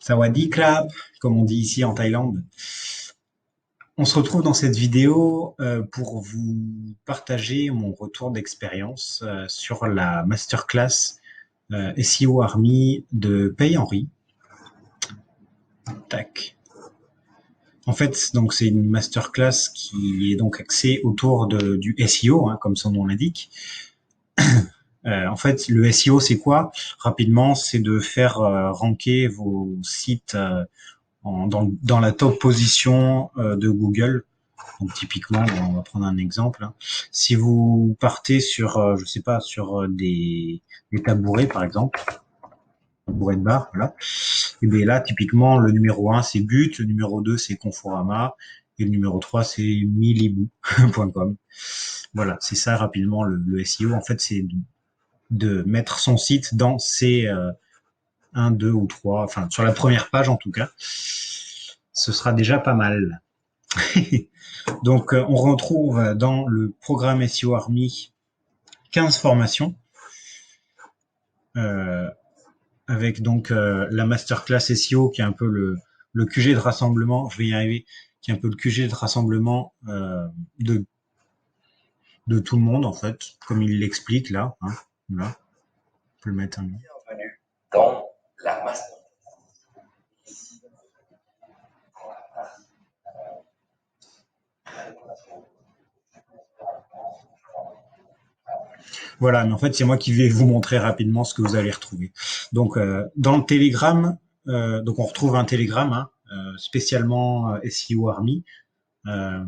Sawadee krap, comme on dit ici en Thaïlande. On se retrouve dans cette vidéo pour vous partager mon retour d'expérience sur la masterclass SEO Army de Paye-Henri. Tac. En fait, donc c'est une masterclass qui est donc axée autour du SEO, hein, comme son nom l'indique. En fait, le SEO, c'est quoi? Rapidement, c'est de faire ranker vos sites dans la top position de Google. Donc typiquement, bon, on va prendre un exemple, hein. Si vous partez sur, je sais pas, sur des tabourets par exemple, tabouret de bar, voilà. Et bien là, typiquement, le numéro 1 c'est But, le numéro 2 c'est Conforama, et le numéro 3 c'est milibou.com. Voilà, c'est ça rapidement le SEO. En fait, c'est de mettre son site dans ces 1, 2 ou 3, enfin sur la première page en tout cas. Ce sera déjà pas mal. Donc, on retrouve dans le programme SEO Army 15 formations, euh, avec donc la masterclass SEO qui est un peu le QG de rassemblement, je vais y arriver, qui est un peu le QG de rassemblement de, de tout le monde en fait, comme il l'explique là. Hein, voilà, on peut le mettre un. Bienvenue dans la masterclass. Voilà, mais en fait, c'est moi qui vais vous montrer rapidement ce que vous allez retrouver. Donc, dans le Telegram, donc on retrouve un Telegram hein, spécialement SEO Army. Euh,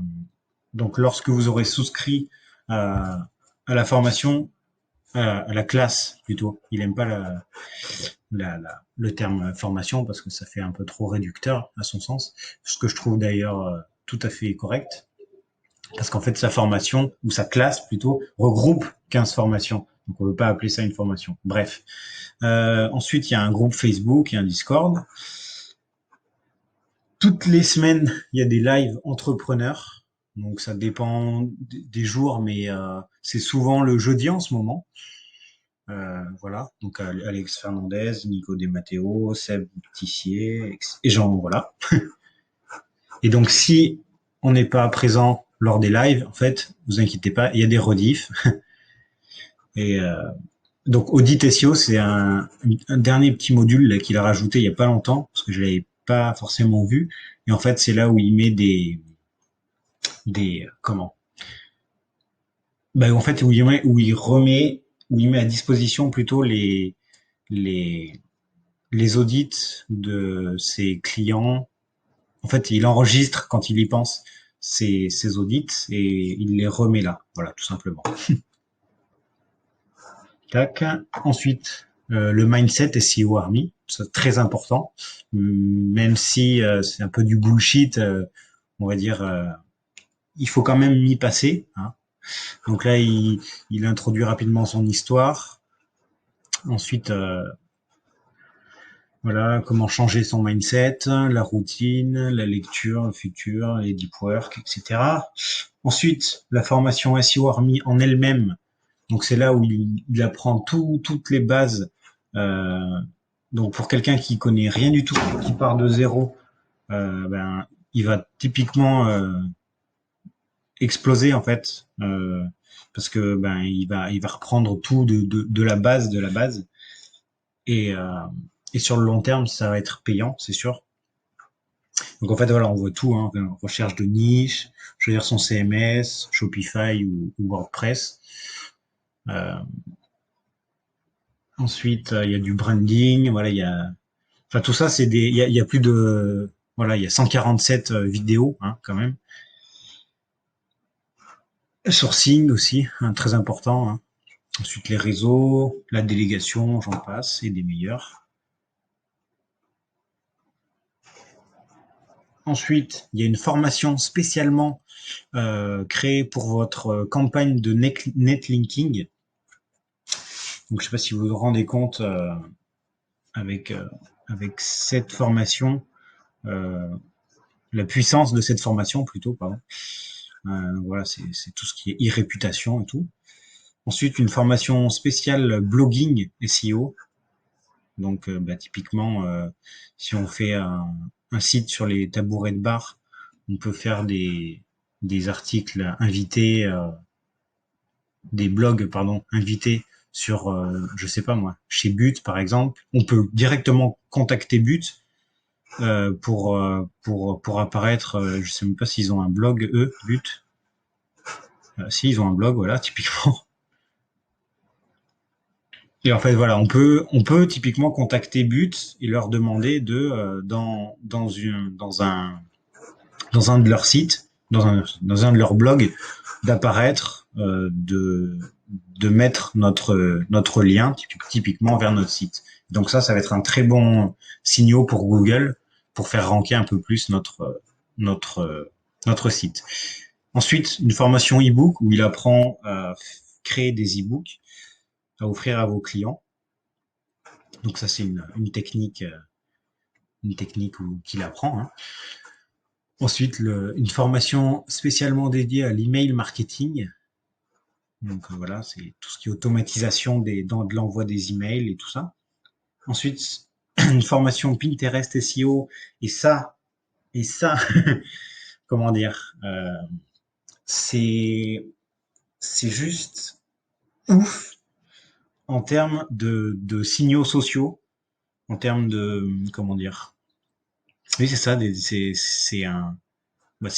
donc, lorsque vous aurez souscrit à la formation, à la classe plutôt, il aime pas le terme formation parce que ça fait un peu trop réducteur à son sens, ce que je trouve d'ailleurs tout à fait correct. Parce qu'en fait, sa formation, ou sa classe plutôt, regroupe 15 formations. Donc on ne veut pas appeler ça une formation. Bref. Ensuite, il y a un groupe Facebook et un Discord. Toutes les semaines, il y a des lives entrepreneurs. Donc ça dépend des jours, mais c'est souvent le jeudi en ce moment. Voilà. Donc Alex Fernandez, Nico Desmatteo, Seb Tissier, et Jean, voilà. Et donc si on n'est pas présent lors des lives, en fait, vous inquiétez pas, il y a des rediffs. Et donc Audit SEO, c'est un dernier petit module là, qu'il a rajouté il y a pas longtemps, parce que je l'avais pas forcément vu. Et en fait, c'est là où il met des comment ben, en fait, où il met à disposition plutôt les, les audits de ses clients. En fait, il enregistre quand il y pense ses audits et il les remet là. Voilà, tout simplement. Tac. Ensuite, le mindset SEO Army, c'est très important, même si c'est un peu du bullshit, on va dire, il faut quand même y passer. Hein. Donc là, il introduit rapidement son histoire. Ensuite, voilà, comment changer son mindset, la routine, la lecture, le futur, les deep work, etc. Ensuite, la formation SEO Army en elle-même. Donc c'est là où il apprend toutes les bases. Euh, donc pour quelqu'un qui connaît rien du tout, qui part de zéro, ben il va typiquement exploser en fait, parce que ben il va reprendre tout de la base et et sur le long terme ça va être payant, c'est sûr. Donc en fait voilà, on voit tout, hein, recherche de niche, choisir son CMS, Shopify ou WordPress. Euh, Ensuite, il y a du branding, voilà, il y a, enfin tout ça, c'est il y a plus de, voilà, il y a 147 vidéos, hein, quand même. Sourcing aussi, hein, très important. Hein. Ensuite, les réseaux, la délégation, j'en passe, et des meilleurs. Ensuite, il y a une formation spécialement créée pour votre campagne de netlinking. Donc, je sais pas si vous vous rendez compte avec avec cette formation, euh, la puissance de cette formation plutôt, pardon. Voilà, c'est tout ce qui est e-réputation et tout. Ensuite, une formation spéciale blogging SEO. Donc, typiquement, si on fait un site sur les tabourets de bar, on peut faire des articles invités, des blogs, pardon, invités sur, je sais pas moi, chez But par exemple. On peut directement contacter But pour apparaître. Je sais même pas s'ils ont un blog eux, But. Si ils ont un blog, voilà, typiquement. Et en fait, voilà, on peut typiquement contacter But et leur demander de dans un de leurs sites, dans un de leurs blogs, d'apparaître, de mettre notre lien typiquement vers notre site. Donc ça va être un très bon signal pour Google pour faire ranker un peu plus notre site. Ensuite, une formation e-book où il apprend à créer des e-books à offrir à vos clients. Donc ça, c'est une technique qu'il apprend. Hein. Ensuite, une formation spécialement dédiée à l'email marketing. Donc voilà, c'est tout ce qui est automatisation de l'envoi des emails et tout ça. Ensuite, une formation Pinterest SEO et ça, comment dire, c'est c'est juste ouf en termes de signaux sociaux, en termes de comment dire. Oui, c'est ça, c'est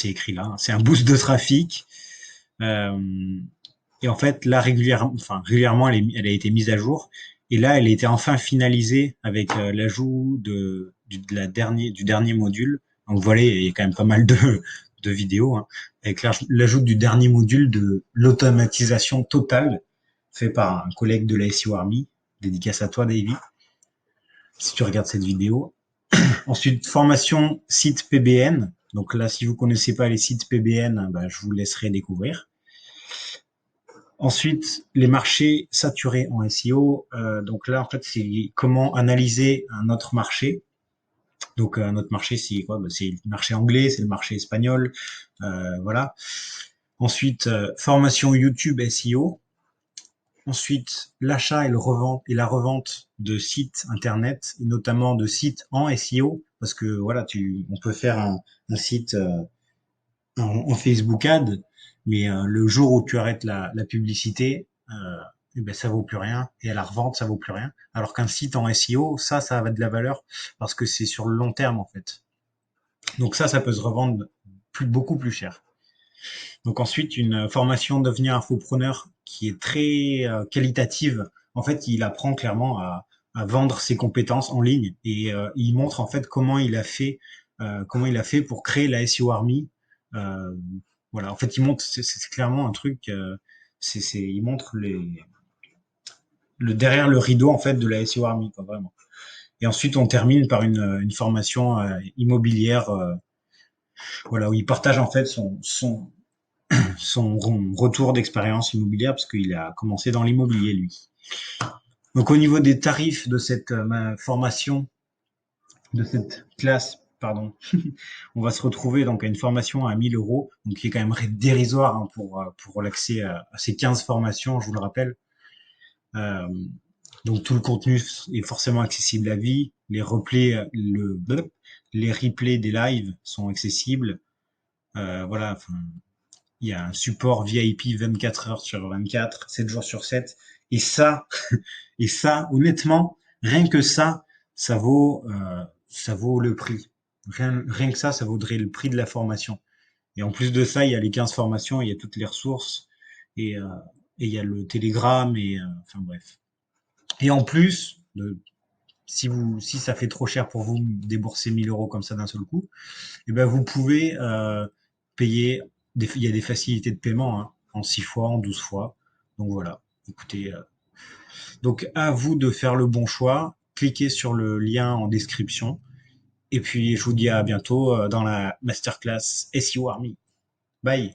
écrit là, hein, c'est un boost de trafic. Euh, et en fait, là, régulièrement, elle a été mise à jour. Et là, elle a été enfin finalisée avec l'ajout du dernier module. Donc voilà, il y a quand même pas mal de vidéos, hein, avec l'ajout du dernier module de l'automatisation totale, fait par un collègue de la SEO Army. Dédicace à toi, Davy, si tu regardes cette vidéo. Ensuite, formation site PBN. Donc là, si vous connaissez pas les sites PBN, je vous laisserai découvrir. Ensuite, les marchés saturés en SEO. Donc là, en fait, c'est comment analyser un autre marché. Donc un autre marché, c'est quoi? C'est le marché anglais, c'est le marché espagnol, voilà. Ensuite, formation YouTube SEO. Ensuite, l'achat et la revente de sites internet, et notamment de sites en SEO, parce que voilà, on peut faire un site en Facebook Ad, mais le jour où tu arrêtes la publicité, ça vaut plus rien, et à la revente, ça vaut plus rien. Alors qu'un site en SEO, ça va de la valeur parce que c'est sur le long terme en fait. Donc ça peut se revendre beaucoup plus cher. Donc ensuite, une formation devenir infopreneur qui est très qualitative. En fait, il apprend clairement à vendre ses compétences en ligne et il montre en fait comment il a fait pour créer la SEO Army. Euh, voilà, en fait, il montre, c'est clairement un truc. Il montre le derrière le rideau en fait de la SEO Army, quoi, vraiment. Et ensuite, on termine par une formation immobilière, voilà, où il partage en fait son retour d'expérience immobilière parce qu'il a commencé dans l'immobilier lui. Donc au niveau des tarifs de cette formation, de cette classe, pardon, on va se retrouver donc à une formation à 1 000 €, donc qui est quand même dérisoire hein, pour l'accès à ces 15 formations, je vous le rappelle. Euh, donc tout le contenu est forcément accessible à vie, les replays des lives sont accessibles. Voilà, enfin, il y a un support VIP 24 heures sur 24, 7 jours sur 7. Et ça, et ça, honnêtement, rien que ça vaut le prix. Rien que ça vaudrait le prix de la formation. Et en plus de ça, il y a les 15 formations, il y a toutes les ressources, et, euh, et il y a le télégramme, et enfin bref. Et en plus, si ça fait trop cher pour vous débourser 1 000 € comme ça d'un seul coup, et ben vous pouvez payer. Il y a des facilités de paiement hein, en 6 fois, en 12 fois. Donc voilà. Écoutez, donc à vous de faire le bon choix. Cliquez sur le lien en description. Et puis je vous dis à bientôt dans la masterclass SEO Army. Bye.